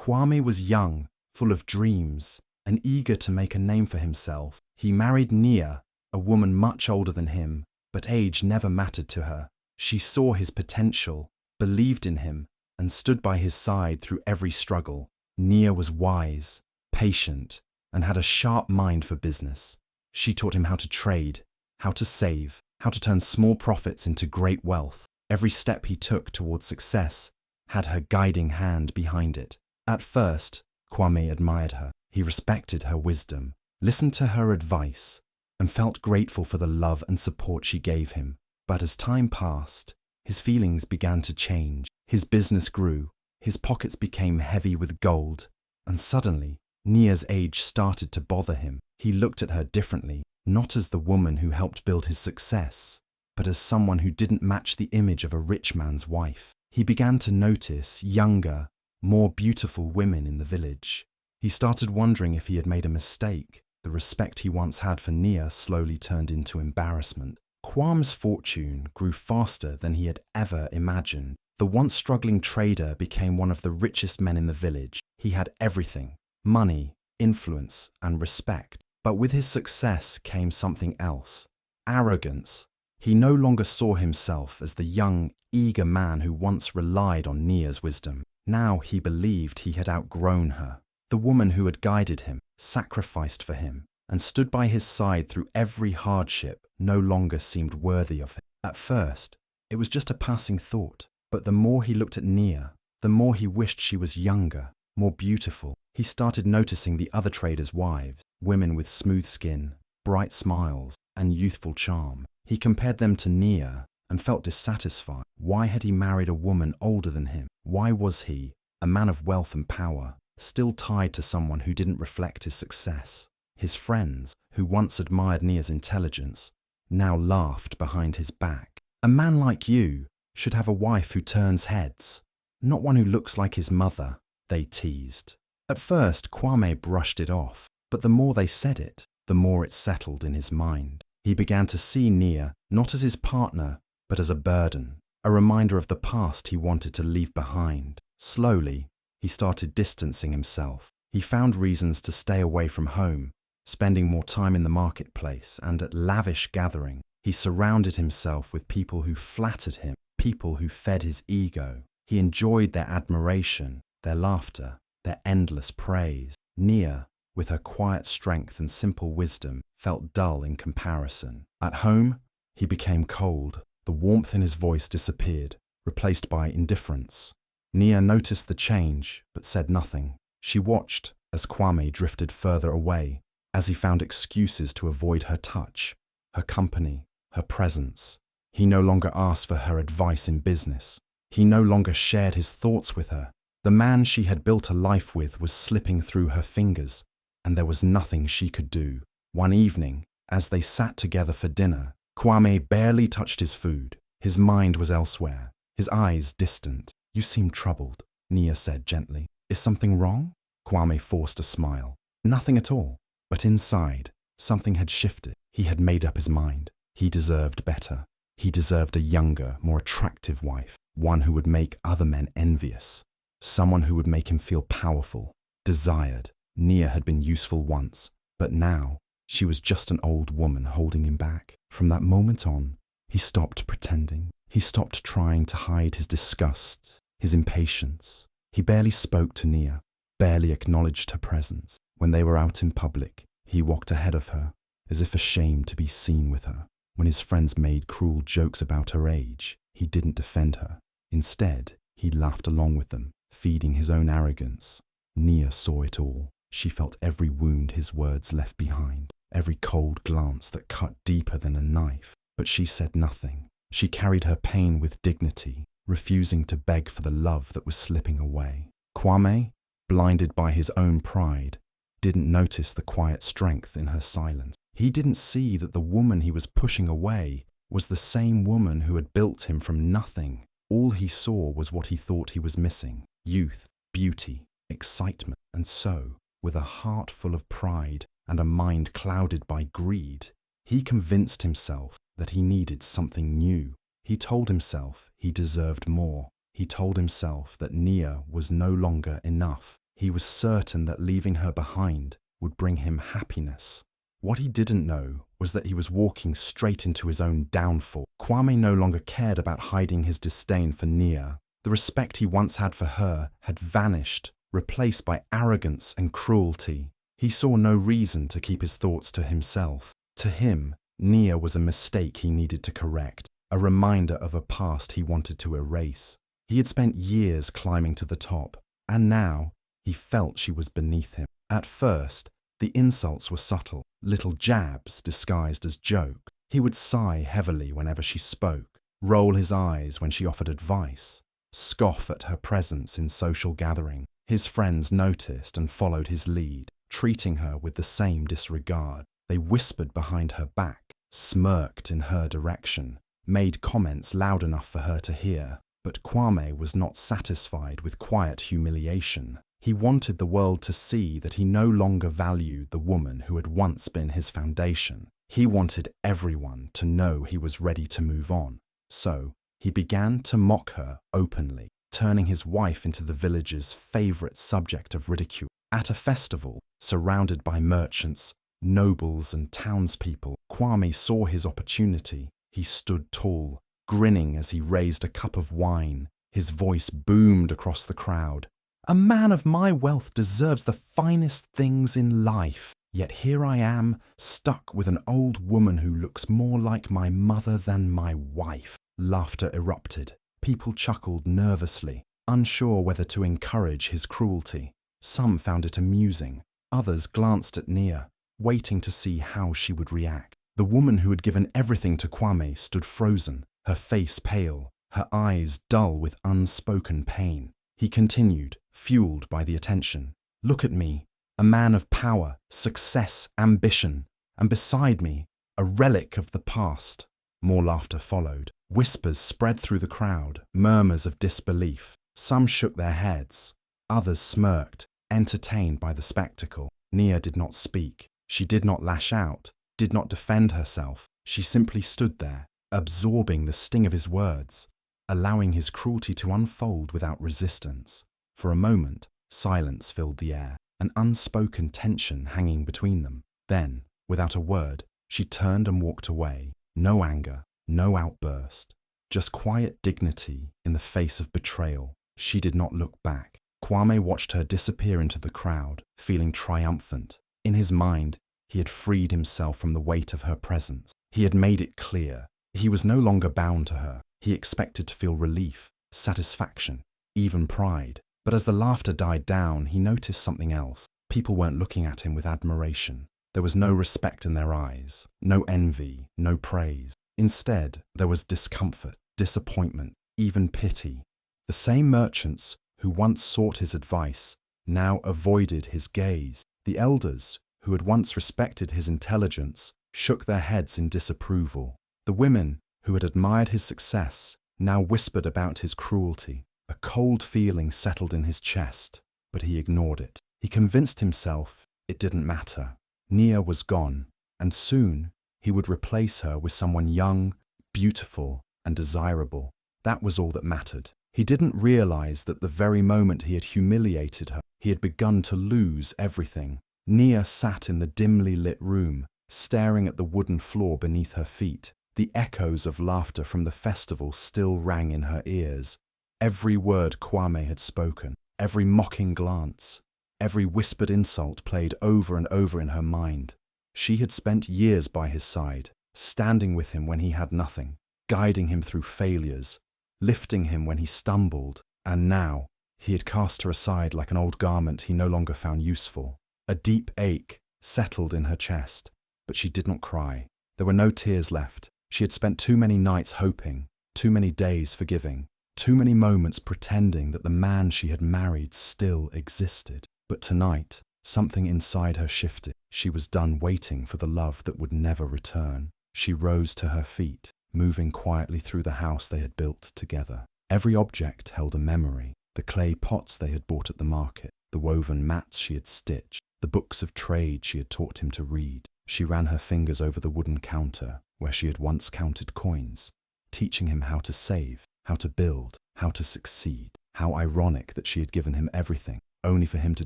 Kwame was young, full of dreams, and eager to make a name for himself. He married Nia, a woman much older than him, but age never mattered to her. She saw his potential, believed in him, and stood by his side through every struggle. Nia was wise, patient, and had a sharp mind for business. She taught him how to trade, how to save, how to turn small profits into great wealth. Every step he took towards success had her guiding hand behind it. At first, Kwame admired her. He respected her wisdom, listened to her advice, and felt grateful for the love and support she gave him. But as time passed, his feelings began to change. His business grew, his pockets became heavy with gold, and suddenly, Nia's age started to bother him. He looked at her differently, not as the woman who helped build his success, but as someone who didn't match the image of a rich man's wife. He began to notice younger, more beautiful women in the village. He started wondering if he had made a mistake. The respect he once had for Nia slowly turned into embarrassment. Kwame's fortune grew faster than he had ever imagined. The once struggling trader became one of the richest men in the village. He had everything: money, influence, and respect. But with his success came something else: arrogance. He no longer saw himself as the young, eager man who once relied on Nia's wisdom. Now he believed he had outgrown her. The woman who had guided him, sacrificed for him, and stood by his side through every hardship no longer seemed worthy of him. At first, it was just a passing thought, but the more he looked at Nia, the more he wished she was younger, more beautiful. He started noticing the other traders' wives, women with smooth skin, bright smiles, and youthful charm. He compared them to Nia and felt dissatisfied. Why had he married a woman older than him? Why was he, a man of wealth and power, still tied to someone who didn't reflect his success? His friends, who once admired Nia's intelligence, now laughed behind his back. A man like you should have a wife who turns heads, not one who looks like his mother, they teased. At first, Kwame brushed it off, but the more they said it, the more it settled in his mind. He began to see Nia not as his partner, but as a burden, a reminder of the past he wanted to leave behind. Slowly, he started distancing himself. He found reasons to stay away from home, spending more time in the marketplace and at lavish gatherings. He surrounded himself with people who flattered him, people who fed his ego. He enjoyed their admiration, their laughter, their endless praise. Nia, with her quiet strength and simple wisdom, felt dull in comparison. At home, he became cold. The warmth in his voice disappeared, replaced by indifference. Nia noticed the change, but said nothing. She watched as Kwame drifted further away, as he found excuses to avoid her touch, her company, her presence. He no longer asked for her advice in business. He no longer shared his thoughts with her. The man she had built a life with was slipping through her fingers, and there was nothing she could do. One evening, as they sat together for dinner, Kwame barely touched his food. His mind was elsewhere, his eyes distant. "You seem troubled," Nia said gently. "Is something wrong?" Kwame forced a smile. "Nothing at all." But inside, something had shifted. He had made up his mind. He deserved better. He deserved a younger, more attractive wife, one who would make other men envious, someone who would make him feel powerful, desired. Nia had been useful once, but now she was just an old woman holding him back. From that moment on, he stopped pretending. He stopped trying to hide his disgust, his impatience. He barely spoke to Nia, barely acknowledged her presence. When they were out in public, he walked ahead of her, as if ashamed to be seen with her. When his friends made cruel jokes about her age, he didn't defend her. Instead, he laughed along with them, feeding his own arrogance. Nia saw it all. She felt every wound his words left behind, every cold glance that cut deeper than a knife. But she said nothing. She carried her pain with dignity, refusing to beg for the love that was slipping away. Kwame, blinded by his own pride, didn't notice the quiet strength in her silence. He didn't see that the woman he was pushing away was the same woman who had built him from nothing. All he saw was what he thought he was missing: youth, beauty, excitement. And so, with a heart full of pride and a mind clouded by greed, he convinced himself that he needed something new. He told himself he deserved more. He told himself that Nia was no longer enough. He was certain that leaving her behind would bring him happiness. What he didn't know was that he was walking straight into his own downfall. Kwame no longer cared about hiding his disdain for Nia. The respect he once had for her had vanished, replaced by arrogance and cruelty. He saw no reason to keep his thoughts to himself. To him, Nia was a mistake he needed to correct, a reminder of a past he wanted to erase. He had spent years climbing to the top, and now he felt she was beneath him. At first, the insults were subtle, little jabs disguised as jokes. He would sigh heavily whenever she spoke, roll his eyes when she offered advice, scoff at her presence in social gathering. His friends noticed and followed his lead, treating her with the same disregard. They whispered behind her back, smirked in her direction, made comments loud enough for her to hear. But Kwame was not satisfied with quiet humiliation. He wanted the world to see that he no longer valued the woman who had once been his foundation. He wanted everyone to know he was ready to move on. So he began to mock her openly, turning his wife into the village's favorite subject of ridicule. At a festival, surrounded by merchants, nobles and townspeople, Kwame saw his opportunity. He stood tall, grinning as he raised a cup of wine. His voice boomed across the crowd. "A man of my wealth deserves the finest things in life. Yet here I am, stuck with an old woman who looks more like my mother than my wife." Laughter erupted. People chuckled nervously, unsure whether to encourage his cruelty. Some found it amusing. Others glanced at Nia, waiting to see how she would react. The woman who had given everything to Kwame stood frozen, her face pale, her eyes dull with unspoken pain. He continued, fueled by the attention. "Look at me, a man of power, success, ambition, and beside me, a relic of the past." More laughter followed. Whispers spread through the crowd, murmurs of disbelief. Some shook their heads. Others smirked, entertained by the spectacle. Nia did not speak. She did not lash out, did not defend herself. She simply stood there, absorbing the sting of his words, allowing his cruelty to unfold without resistance. For a moment, silence filled the air, an unspoken tension hanging between them. Then, without a word, she turned and walked away. No anger, no outburst, just quiet dignity in the face of betrayal. She did not look back. Kwame watched her disappear into the crowd, feeling triumphant. In his mind, he had freed himself from the weight of her presence. He had made it clear. He was no longer bound to her. He expected to feel relief, satisfaction, even pride. But as the laughter died down, he noticed something else. People weren't looking at him with admiration. There was no respect in their eyes, no envy, no praise. Instead, there was discomfort, disappointment, even pity. The same merchants who once sought his advice now avoided his gaze. The elders, who had once respected his intelligence, shook their heads in disapproval. The women, who had admired his success, now whispered about his cruelty. A cold feeling settled in his chest, but he ignored it. He convinced himself it didn't matter. Nia was gone, and soon he would replace her with someone young, beautiful, and desirable. That was all that mattered. He didn't realize that the very moment he had humiliated her, he had begun to lose everything. Nia sat in the dimly lit room, staring at the wooden floor beneath her feet. The echoes of laughter from the festival still rang in her ears. Every word Kwame had spoken, every mocking glance, every whispered insult played over and over in her mind. She had spent years by his side, standing with him when he had nothing, guiding him through failures, lifting him when he stumbled, and now he had cast her aside like an old garment he no longer found useful. A deep ache settled in her chest, but she did not cry. There were no tears left. She had spent too many nights hoping, too many days forgiving, too many moments pretending that the man she had married still existed. But tonight, something inside her shifted. She was done waiting for the love that would never return. She rose to her feet, moving quietly through the house they had built together. Every object held a memory. The clay pots they had bought at the market, the woven mats she had stitched, the books of trade she had taught him to read. She ran her fingers over the wooden counter where she had once counted coins, teaching him how to save, how to build, how to succeed. How ironic that she had given him everything, only for him to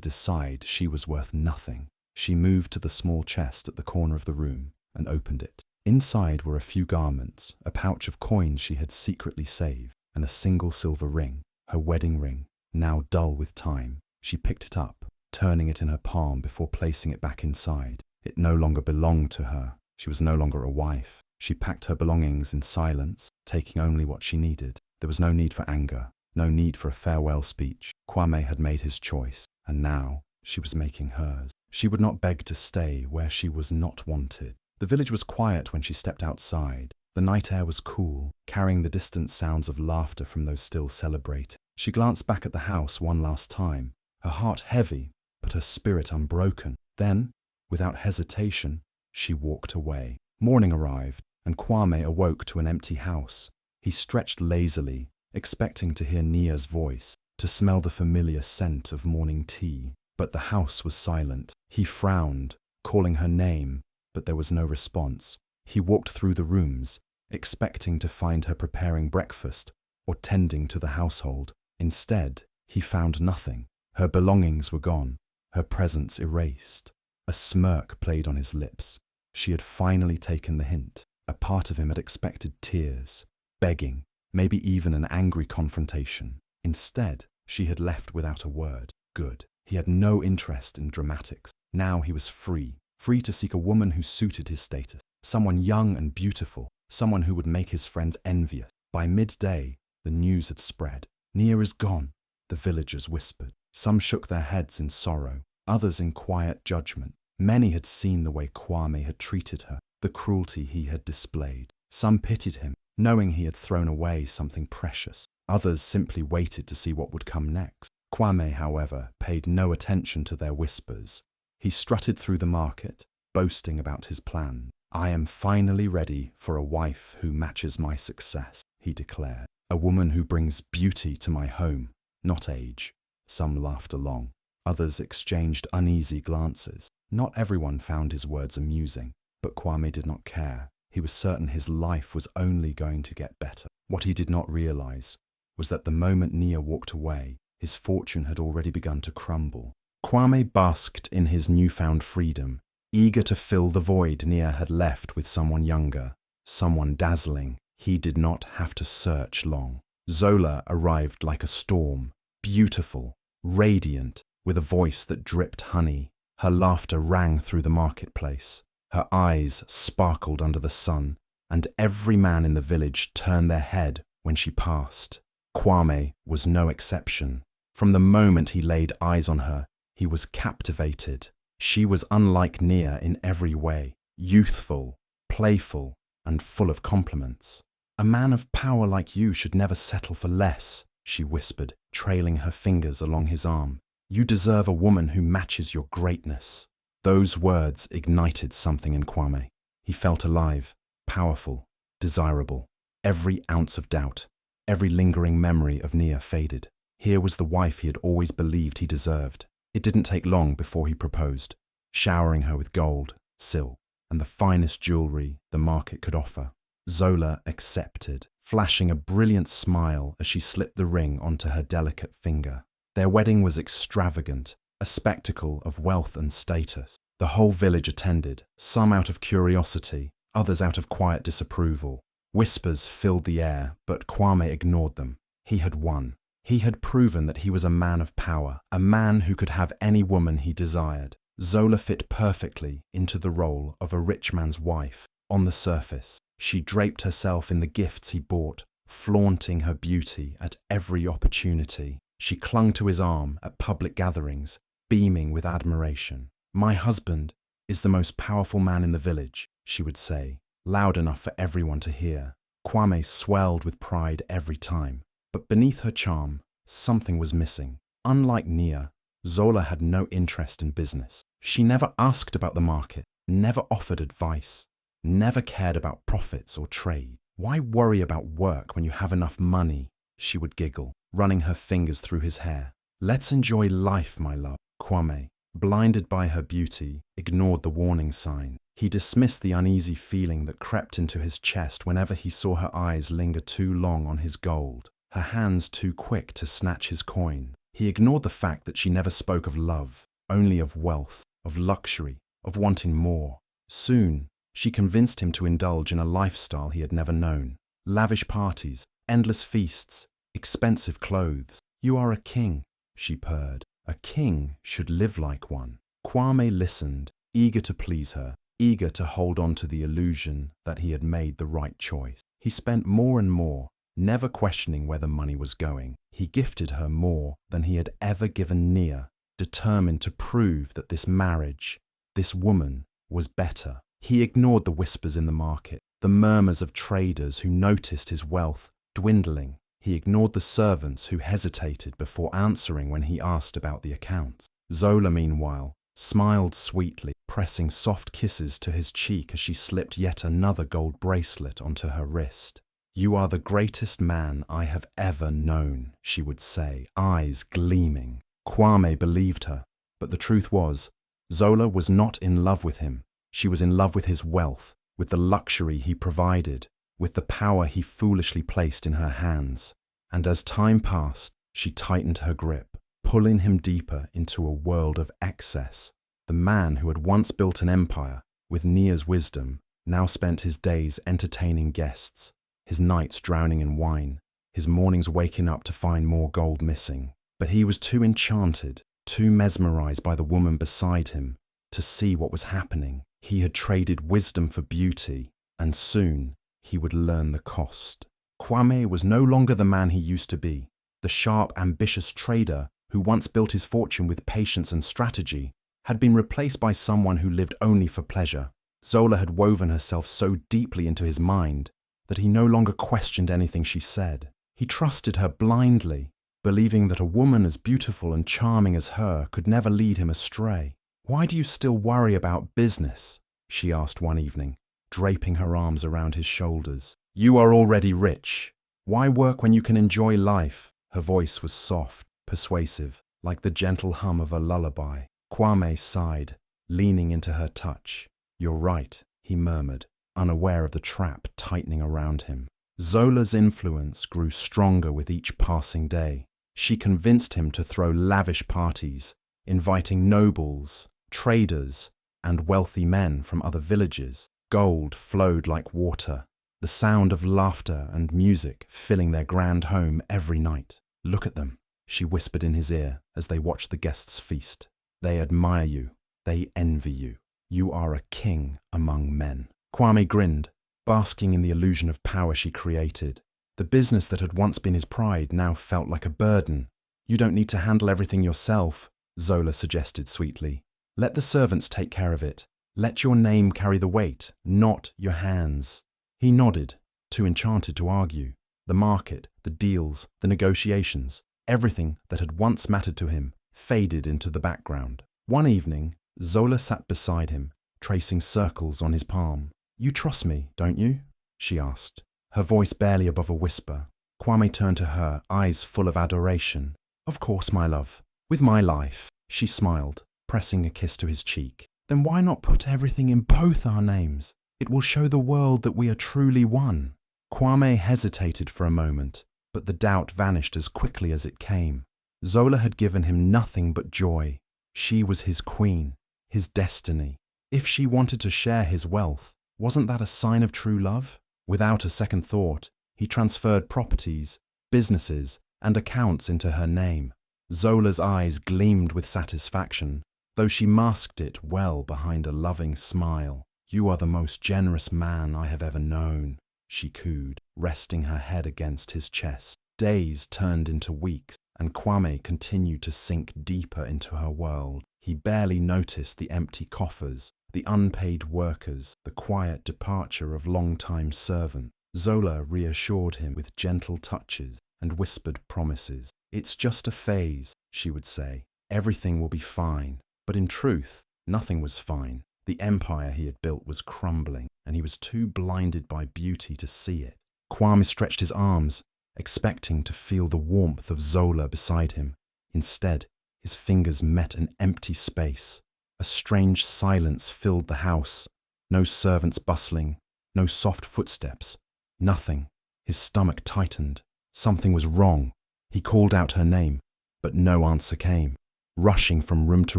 decide she was worth nothing. She moved to the small chest at the corner of the room and opened it. Inside were a few garments, a pouch of coins she had secretly saved, and a single silver ring, her wedding ring, now dull with time. She picked it up, turning it in her palm before placing it back inside. It no longer belonged to her. She was no longer a wife. She packed her belongings in silence, taking only what she needed. There was no need for anger, no need for a farewell speech. Kwame had made his choice, and now she was making hers. She would not beg to stay where she was not wanted. The village was quiet when she stepped outside. The night air was cool, carrying the distant sounds of laughter from those still celebrating. She glanced back at the house one last time, her heart heavy, but her spirit unbroken. Then, without hesitation, she walked away. Morning arrived, and Kwame awoke to an empty house. He stretched lazily, expecting to hear Nia's voice, to smell the familiar scent of morning tea. But the house was silent. He frowned, calling her name, but there was no response. He walked through the rooms, expecting to find her preparing breakfast or tending to the household. Instead, he found nothing. Her belongings were gone, her presence erased. A smirk played on his lips. She had finally taken the hint. A part of him had expected tears, begging, maybe even an angry confrontation. Instead, she had left without a word. Good. He had no interest in dramatics. Now he was free to seek a woman who suited his status, someone young and beautiful, someone who would make his friends envious. By midday, the news had spread. Nia is gone, the villagers whispered. Some shook their heads in sorrow, others in quiet judgment. Many had seen the way Kwame had treated her, the cruelty he had displayed. Some pitied him, knowing he had thrown away something precious. Others simply waited to see what would come next. Kwame, however, paid no attention to their whispers. He strutted through the market, boasting about his plan. "I am finally ready for a wife who matches my success," he declared. "A woman who brings beauty to my home, not age." Some laughed along. Others exchanged uneasy glances. Not everyone found his words amusing, but Kwame did not care. He was certain his life was only going to get better. What he did not realize was that the moment Nia walked away, his fortune had already begun to crumble. Kwame basked in his newfound freedom, eager to fill the void Nia had left with someone younger, someone dazzling. He did not have to search long. Zola arrived like a storm, beautiful, radiant, with a voice that dripped honey. Her laughter rang through the marketplace. Her eyes sparkled under the sun, and every man in the village turned their head when she passed. Kwame was no exception. From the moment he laid eyes on her, he was captivated. She was unlike Nia in every way, youthful, playful, and full of compliments. "A man of power like you should never settle for less," she whispered, trailing her fingers along his arm. "You deserve a woman who matches your greatness." Those words ignited something in Kwame. He felt alive, powerful, desirable. Every ounce of doubt, every lingering memory of Nia faded. Here was the wife he had always believed he deserved. It didn't take long before he proposed, showering her with gold, silk, and the finest jewelry the market could offer. Zola accepted, flashing a brilliant smile as she slipped the ring onto her delicate finger. Their wedding was extravagant, a spectacle of wealth and status. The whole village attended, some out of curiosity, others out of quiet disapproval. Whispers filled the air, but Kwame ignored them. He had won. He had proven that he was a man of power, a man who could have any woman he desired. Zola fit perfectly into the role of a rich man's wife. On the surface, she draped herself in the gifts he bought, flaunting her beauty at every opportunity. She clung to his arm at public gatherings, beaming with admiration. "My husband is the most powerful man in the village," she would say, loud enough for everyone to hear. Kwame swelled with pride every time. But beneath her charm, something was missing. Unlike Nia, Zola had no interest in business. She never asked about the market, never offered advice, never cared about profits or trade. "Why worry about work when you have enough money?" she would giggle, running her fingers through his hair. "Let's enjoy life, my love." Kwame, blinded by her beauty, ignored the warning sign. He dismissed the uneasy feeling that crept into his chest whenever he saw her eyes linger too long on his gold, her hands too quick to snatch his coin. He ignored the fact that she never spoke of love, only of wealth, of luxury, of wanting more. Soon, she convinced him to indulge in a lifestyle he had never known. Lavish parties, endless feasts, expensive clothes. "You are a king," she purred. "A king should live like one." Kwame listened, eager to please her, eager to hold on to the illusion that he had made the right choice. He spent more and more, never questioning where the money was going. He gifted her more than he had ever given Nia, determined to prove that this marriage, this woman, was better. He ignored the whispers in the market, the murmurs of traders who noticed his wealth dwindling. He ignored the servants who hesitated before answering when he asked about the accounts. Zola, meanwhile, smiled sweetly, pressing soft kisses to his cheek as she slipped yet another gold bracelet onto her wrist. "You are the greatest man I have ever known," she would say, eyes gleaming. Kwame believed her, but the truth was, Zola was not in love with him. She was in love with his wealth, with the luxury he provided, with the power he foolishly placed in her hands. And as time passed, she tightened her grip, pulling him deeper into a world of excess. The man who had once built an empire, with Nia's wisdom, now spent his days entertaining guests, his nights drowning in wine, his mornings waking up to find more gold missing. But he was too enchanted, too mesmerized by the woman beside him, to see what was happening. He had traded wisdom for beauty, and soon he would learn the cost. Kwame was no longer the man he used to be, the sharp, ambitious trader who once built his fortune with patience and strategy, had been replaced by someone who lived only for pleasure. Zola had woven herself so deeply into his mind that he no longer questioned anything she said. He trusted her blindly, believing that a woman as beautiful and charming as her could never lead him astray. "Why do you still worry about business?" she asked one evening, draping her arms around his shoulders. "You are already rich. Why work when you can enjoy life?" Her voice was soft, persuasive, like the gentle hum of a lullaby. Kwame sighed, leaning into her touch. "You're right," he murmured, unaware of the trap tightening around him. Zola's influence grew stronger with each passing day. She convinced him to throw lavish parties, inviting nobles, traders, and wealthy men from other villages. Gold flowed like water, the sound of laughter and music filling their grand home every night. "Look at them," she whispered in his ear as they watched the guests feast. "They admire you. They envy you. You are a king among men." Kwame grinned, basking in the illusion of power she created. The business that had once been his pride now felt like a burden. "You don't need to handle everything yourself," Zola suggested sweetly. "Let the servants take care of it. Let your name carry the weight, not your hands." He nodded, too enchanted to argue. The market, the deals, the negotiations, everything that had once mattered to him faded into the background. One evening, Zola sat beside him, tracing circles on his palm. "You trust me, don't you?" she asked, her voice barely above a whisper. Kwame turned to her, eyes full of adoration. "Of course, my love. With my life." She smiled, pressing a kiss to his cheek. "Then why not put everything in both our names? It will show the world that we are truly one." Kwame hesitated for a moment, but the doubt vanished as quickly as it came. Zola had given him nothing but joy. She was his queen, his destiny. If she wanted to share his wealth, wasn't that a sign of true love? Without a second thought, he transferred properties, businesses, and accounts into her name. Zola's eyes gleamed with satisfaction, though she masked it well behind a loving smile. "You are the most generous man I have ever known," she cooed, resting her head against his chest. Days turned into weeks, and Kwame continued to sink deeper into her world. He barely noticed the empty coffers, the unpaid workers, the quiet departure of long-time servants. Zola reassured him with gentle touches and whispered promises. "It's just a phase," she would say. "Everything will be fine." But in truth, nothing was fine. The empire he had built was crumbling, and he was too blinded by beauty to see it. Kwame stretched his arms, expecting to feel the warmth of Zola beside him. Instead, his fingers met an empty space. A strange silence filled the house. No servants bustling, no soft footsteps, nothing. His stomach tightened. Something was wrong. He called out her name. But no answer came. Rushing from room to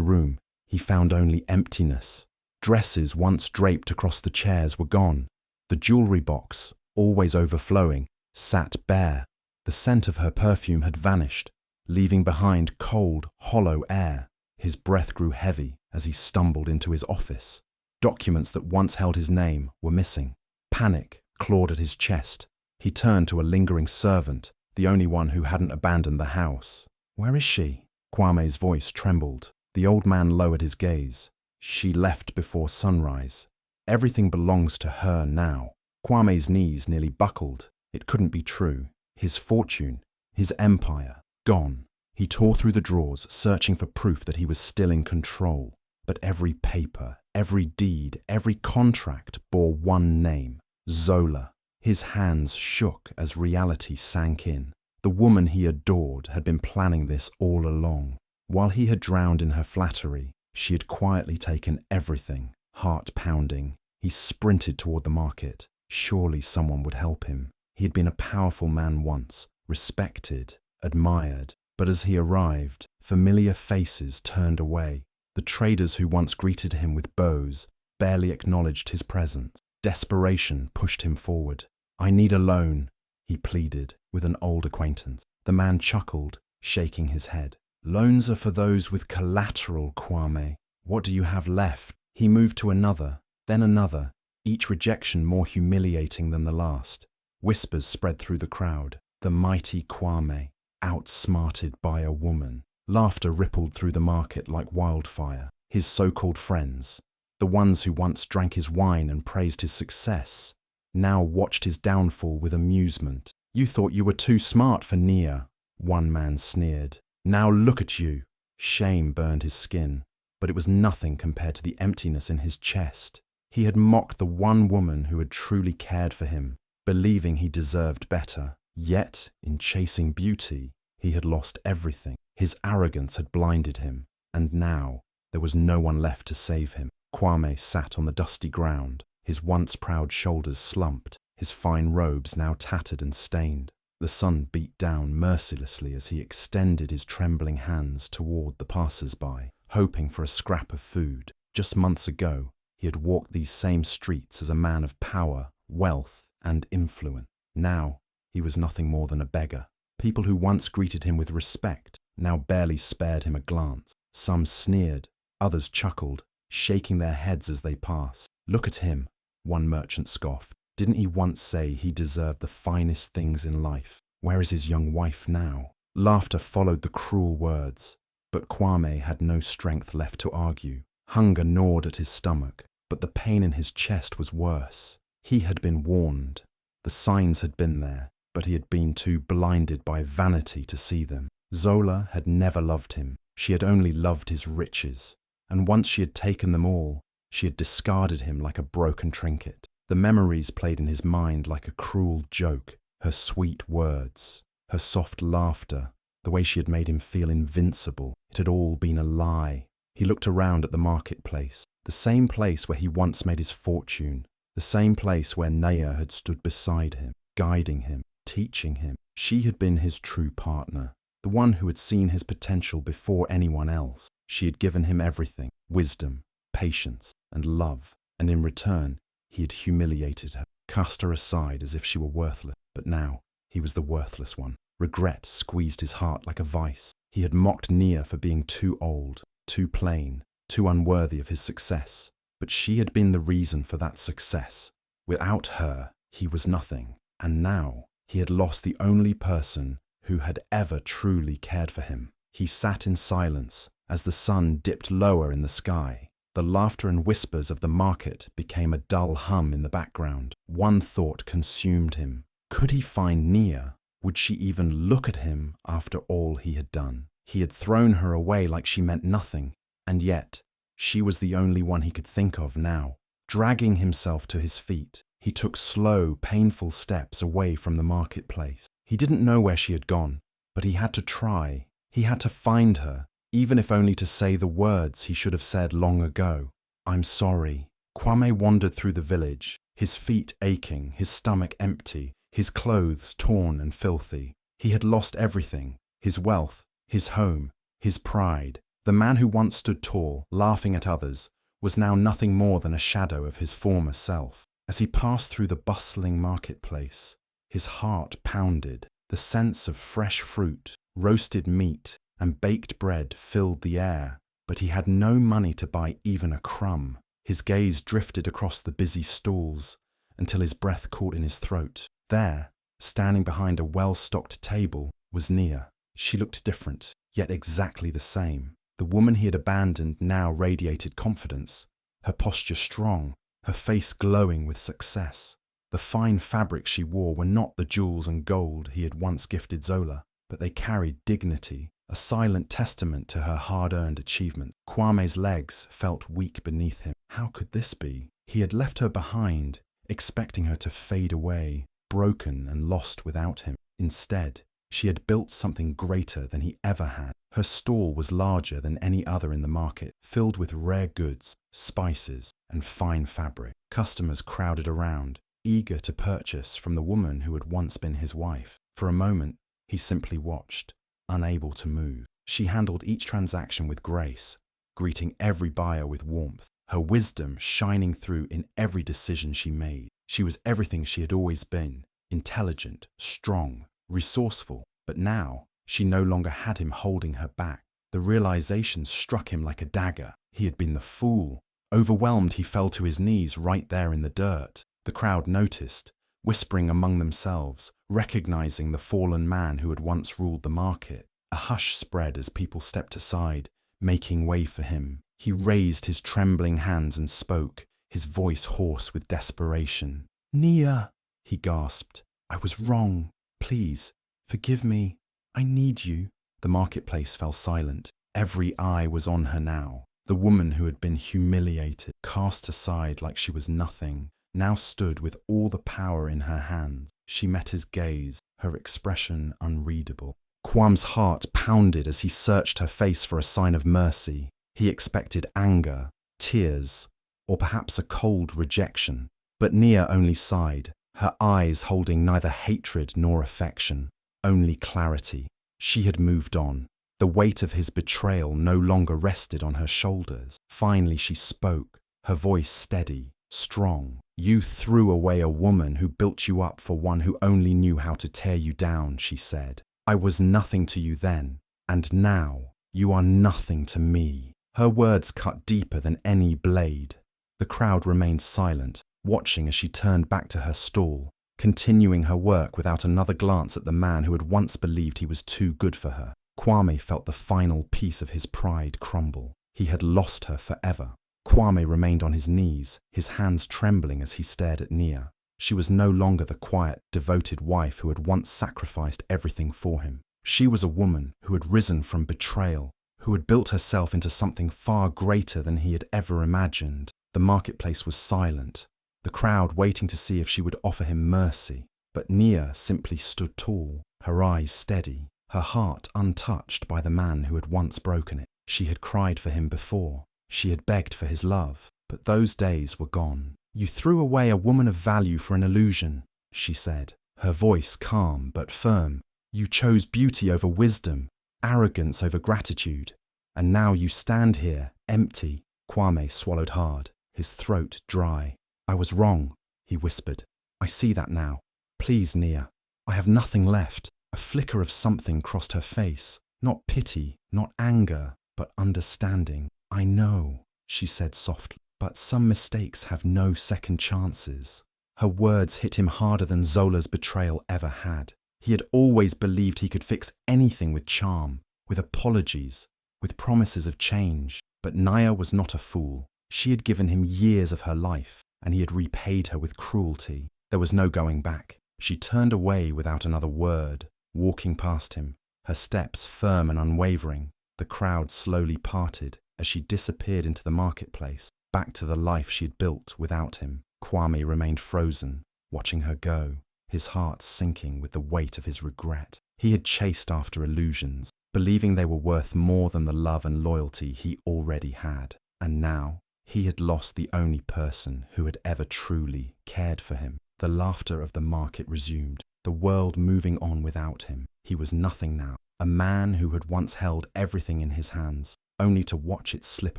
room, he found only emptiness. Dresses once draped across the chairs were gone. The jewelry box, always overflowing, sat bare. The scent of her perfume had vanished, leaving behind cold, hollow air. His breath grew heavy as he stumbled into his office. Documents that once held his name were missing. Panic clawed at his chest. He turned to a lingering servant, the only one who hadn't abandoned the house. "Where is she?" Kwame's voice trembled. The old man lowered his gaze. "She left before sunrise. Everything belongs to her now." Kwame's knees nearly buckled. It couldn't be true. His fortune, his empire, gone. He tore through the drawers, searching for proof that he was still in control. But every paper, every deed, every contract bore one name: Zola. His hands shook as reality sank in. The woman he adored had been planning this all along. While he had drowned in her flattery, she had quietly taken everything. Heart pounding, he sprinted toward the market. Surely someone would help him. He had been a powerful man once, respected, admired. But as he arrived, familiar faces turned away. The traders who once greeted him with bows barely acknowledged his presence. Desperation pushed him forward. "I need a loan," he pleaded with an old acquaintance. The man chuckled, shaking his head. "Loans are for those with collateral, Kwame. What do you have left?" He moved to another, then another, each rejection more humiliating than the last. Whispers spread through the crowd. The mighty Kwame, outsmarted by a woman. Laughter rippled through the market like wildfire. His so-called friends, the ones who once drank his wine and praised his success, now watched his downfall with amusement. "You thought you were too smart for Nia," one man sneered. "Now look at you." Shame burned his skin, but it was nothing compared to the emptiness in his chest. He had mocked the one woman who had truly cared for him, believing he deserved better. Yet, in chasing beauty, he had lost everything. His arrogance had blinded him, and now there was no one left to save him. Kwame sat on the dusty ground, his once proud shoulders slumped, his fine robes now tattered and stained. The sun beat down mercilessly as he extended his trembling hands toward the passers-by, hoping for a scrap of food. Just months ago, he had walked these same streets as a man of power, wealth, and influence. Now, he was nothing more than a beggar. People who once greeted him with respect now barely spared him a glance. Some sneered, others chuckled, shaking their heads as they passed. "Look at him," one merchant scoffed. "Didn't he once say he deserved the finest things in life? Where is his young wife now?" Laughter followed the cruel words, but Kwame had no strength left to argue. Hunger gnawed at his stomach, but the pain in his chest was worse. He had been warned. The signs had been there, but he had been too blinded by vanity to see them. Zola had never loved him. She had only loved his riches. And once she had taken them all, she had discarded him like a broken trinket. The memories played in his mind like a cruel joke. Her sweet words, her soft laughter, the way she had made him feel invincible. It had all been a lie. He looked around at the marketplace, the same place where he once made his fortune, the same place where Nia had stood beside him, guiding him, teaching him. She had been his true partner, the one who had seen his potential before anyone else. She had given him everything: wisdom, patience, and love, and in return, he had humiliated her, cast her aside as if she were worthless. But now, he was the worthless one. Regret squeezed his heart like a vice. He had mocked Nia for being too old, too plain, too unworthy of his success. But she had been the reason for that success. Without her, he was nothing. And now, he had lost the only person who had ever truly cared for him. He sat in silence as the sun dipped lower in the sky. The laughter and whispers of the market became a dull hum in the background. One thought consumed him. Could he find Nia? Would she even look at him after all he had done? He had thrown her away like she meant nothing, and yet she was the only one he could think of now. Dragging himself to his feet, he took slow, painful steps away from the marketplace. He didn't know where she had gone, but he had to try. He had to find her, even if only to say the words he should have said long ago. "I'm sorry." Kwame wandered through the village, his feet aching, his stomach empty, his clothes torn and filthy. He had lost everything: his wealth, his home, his pride. The man who once stood tall, laughing at others, was now nothing more than a shadow of his former self. As he passed through the bustling marketplace, his heart pounded. The sense of fresh fruit, roasted meat, and baked bread filled the air, but he had no money to buy even a crumb. His gaze drifted across the busy stalls until his breath caught in his throat. There, standing behind a well-stocked table, was Nia. She looked different, yet exactly the same. The woman he had abandoned now radiated confidence, her posture strong, her face glowing with success. The fine fabrics she wore were not the jewels and gold he had once gifted Zola, but they carried dignity, a silent testament to her hard-earned achievement. Kwame's legs felt weak beneath him. How could this be? He had left her behind, expecting her to fade away, broken and lost without him. Instead, she had built something greater than he ever had. Her stall was larger than any other in the market, filled with rare goods, spices, and fine fabric. Customers crowded around, eager to purchase from the woman who had once been his wife. For a moment, he simply watched, unable to move. She handled each transaction with grace, greeting every buyer with warmth, her wisdom shining through in every decision she made. She was everything she had always been, intelligent, strong, resourceful, but now she no longer had him holding her back. The realization struck him like a dagger. He had been the fool. Overwhelmed, he fell to his knees right there in the dirt. The crowd noticed, whispering among themselves, recognizing the fallen man who had once ruled the market. A hush spread as people stepped aside, making way for him. He raised his trembling hands and spoke, his voice hoarse with desperation. "Nia," he gasped, "I was wrong. Please, forgive me. I need you." The marketplace fell silent. Every eye was on her now. The woman who had been humiliated, cast aside like she was nothing, now stood with all the power in her hands. She met his gaze, her expression unreadable. Kwame's heart pounded as he searched her face for a sign of mercy. He expected anger, tears, or perhaps a cold rejection. But Nia only sighed, her eyes holding neither hatred nor affection, only clarity. She had moved on. The weight of his betrayal no longer rested on her shoulders. Finally she spoke, her voice steady, strong. "You threw away a woman who built you up for one who only knew how to tear you down," she said. "I was nothing to you then, and now you are nothing to me." Her words cut deeper than any blade. The crowd remained silent, watching as she turned back to her stall, continuing her work without another glance at the man who had once believed he was too good for her. Kwame felt the final piece of his pride crumble. He had lost her forever. Kwame remained on his knees, his hands trembling as he stared at Nia. She was no longer the quiet, devoted wife who had once sacrificed everything for him. She was a woman who had risen from betrayal, who had built herself into something far greater than he had ever imagined. The marketplace was silent, the crowd waiting to see if she would offer him mercy. But Nia simply stood tall, her eyes steady, her heart untouched by the man who had once broken it. She had cried for him before. She had begged for his love, but those days were gone. "You threw away a woman of value for an illusion," she said, her voice calm but firm. "You chose beauty over wisdom, arrogance over gratitude, and now you stand here, empty." Kwame swallowed hard, his throat dry. "I was wrong," he whispered. "I see that now. Please, Nia, I have nothing left." A flicker of something crossed her face, not pity, not anger, but understanding. "I know," she said softly, "but some mistakes have no second chances." Her words hit him harder than Zola's betrayal ever had. He had always believed he could fix anything with charm, with apologies, with promises of change. But Nia was not a fool. She had given him years of her life, and he had repaid her with cruelty. There was no going back. She turned away without another word, walking past him, her steps firm and unwavering. The crowd slowly parted as she disappeared into the marketplace, back to the life she had built without him. Kwame remained frozen, watching her go, his heart sinking with the weight of his regret. He had chased after illusions, believing they were worth more than the love and loyalty he already had. And now, he had lost the only person who had ever truly cared for him. The laughter of the market resumed, the world moving on without him. He was nothing now, a man who had once held everything in his hands, only to watch it slip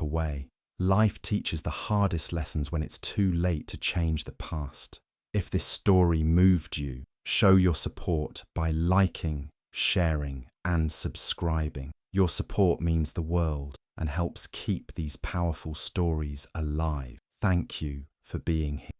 away. Life teaches the hardest lessons when it's too late to change the past. If this story moved you, show your support by liking, sharing, and subscribing. Your support means the world and helps keep these powerful stories alive. Thank you for being here.